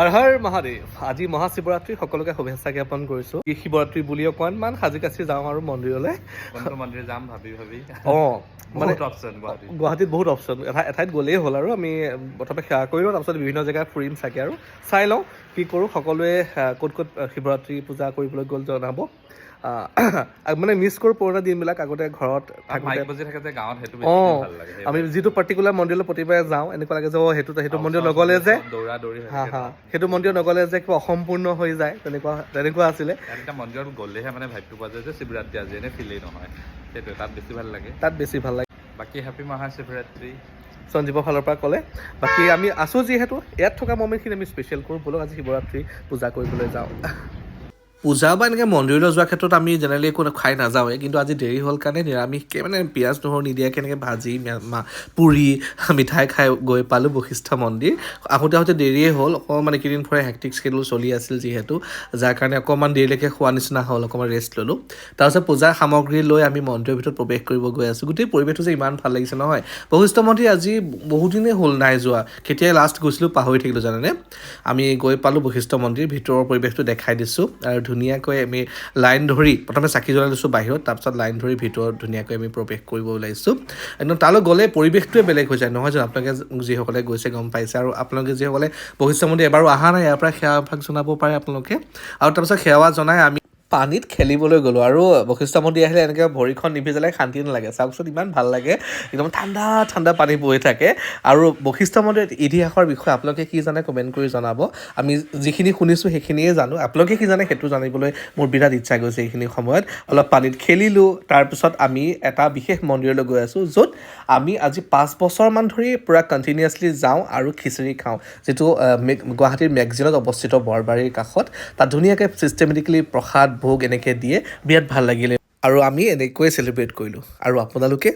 হৰ হৰ মহাদেৱ। আজি মহাশিৱৰাত্ৰি, সকলোকে শুভেচ্ছা জ্ঞাপন কৰিছো। এই শিৱৰাত্ৰি বুলি অকণমান সাজি কাচি যাওঁ আৰু মন্দিৰলৈ। কোনটো মন্দিৰ যাম ভাবি মানে অপশ্যন গুৱাহাটীত বহুত অপশ্যন, এঠাইত গ'লেই হ'ল আৰু আমি প্ৰথমে সেৱা কৰি লওঁ, তাৰপিছত বিভিন্ন জেগাত ফুৰিম চাগে আৰু চাই লওঁ কি কৰোঁ। সকলোৱে ক'ত ক'ত শিৱৰাত্ৰি পূজা কৰিবলৈ গ'ল জনাব। মানে মিছ কৰোঁ পুৰণা দিনবিলাক, আগতে ঘৰত থাকোঁতে আমি যিটো পাৰ্টিকুলাৰ মন্দিৰলৈ প্ৰতিবাৰে যাওঁ, এনেকুৱা লাগে যে সেইটো মন্দিৰ নগ'লে যে সেইটো মন্দিৰ নগ'লে যে কিবা অসম্পূৰ্ণ হৈ যায়, তেনেকুৱা আছিলে। মন্দিৰত গ'লেহে মানে ভাইবটো পোৱা যায় যে শিৱৰাত্ৰি আজি এনে ফিলেই নহয়, সেইটোৱে তাত বেছি ভাল লাগে। বাকী হেপী মহাশিৱৰাত্ৰি সঞ্জীৱৰ ফালৰ পৰা ক'লে। বাকী আমি আছোঁ যিহেতু ইয়াত থকা মমেণ্টখিনি আমি স্পেচিয়েল কৰোঁ। ব'লক আজি শিৱৰাত্ৰি পূজা কৰিবলৈ যাওঁ। পূজা বা এনেকৈ মন্দিৰলৈ যোৱাৰ ক্ষেত্ৰত আমি জেনেৰেলি একো খাই নাযাওঁৱে, কিন্তু আজি দেৰি হ'ল কাৰণে নিৰামিষকৈ মানে পিঁয়াজ নহৰু নিদিয়াকৈ এনেকৈ ভাজি পুৰি মিঠাই খাই গৈ পালোঁ বশিষ্ঠ মন্দিৰ। আহোঁতে দেৰিয়ে হ'ল, অকণমান এইকেইদিন পৰা হেক্টিক স্কেডুল চলি আছিল যিহেতু, যাৰ কাৰণে অকণমান দেৰিলৈকে খোৱা নিচিনা হ'ল, অকণমান ৰেষ্ট ল'লোঁ। তাৰপিছত পূজাৰ সামগ্ৰী লৈ আমি মন্দিৰৰ ভিতৰত প্ৰৱেশ কৰিব গৈ আছোঁ। গোটেই পৰিৱেশটো যে ইমান ভাল লাগিছে নহয়। বশিষ্ঠ মন্দিৰ আজি বহুদিনেই হ'ল নাই যোৱা, কেতিয়া লাষ্ট গৈছিলোঁ পাহৰি থাকিলোঁ জানেনে। আমি গৈ পালোঁ বশিষ্ঠ মন্দিৰ, ভিতৰৰ পৰিৱেশটো দেখাই দিছোঁ আৰু ধুনীয়াকৈ আমি লাইন ধৰি প্ৰথমে চাকি জ্বলাই লৈছোঁ বাহিৰত, তাৰপিছত লাইন ধৰি ভিতৰত ধুনীয়াকৈ আমি প্ৰৱেশ কৰিব ওলাইছোঁ। একদম তালৈ গ'লে পৰিৱেশটোৱে বেলেগ হৈ যায় নহয় জানো। আপোনালোকে যিসকলে গৈছে গম পাইছে, আৰু আপোনালোকে যিসকলে বশিষ্ঠ মন্দিৰ এবাৰো অহা নাই, ইয়াৰ পৰা সেৱাভাগ জনাব পাৰে আপোনালোকে। আৰু তাৰপিছত সেৱা জনাই আমি পানীত খেলিবলৈ গ'লোঁ। আৰু বশিষ্ঠ মন্দিৰ আহিলে এনেকৈ ভৰিখন নিভিজালে শান্তি নালাগে, চাওকচোন ইমান ভাল লাগে, একদম ঠাণ্ডা ঠাণ্ডা পানী বৈ থাকে। আৰু বশিষ্ঠ মন্দিৰৰ ইতিহাসৰ বিষয়ে আপোনালোকে কি জানে কমেণ্ট কৰি জনাব। আমি যিখিনি শুনিছোঁ সেইখিনিয়ে জানো, আপোনালোকে কি জানে সেইটো জানিবলৈ মোৰ বিৰাট ইচ্ছা গৈছে। এইখিনি সময়ত অলপ পানীত খেলিলোঁ। তাৰপিছত আমি এটা বিশেষ মন্দিৰলৈ গৈ আছোঁ, য'ত আমি আজি 5 বছৰমান ধৰি পূৰা কণ্টিনিউৱাছলি যাওঁ আৰু খিচিৰি খাওঁ, যিটো গুৱাহাটীৰ মেগজিনত অৱস্থিত বৰবাৰীৰ কাষত। তাত ধুনীয়াকৈ ছিষ্টেমেটিকেলি প্ৰসাদ ভোগ এনেকৈ দিয়ে, বিৰাট ভাল লাগিলে আৰু আমি এনেকৈয়ে চেলিব্ৰেট কৰিলোঁ। আৰু আপোনালোকে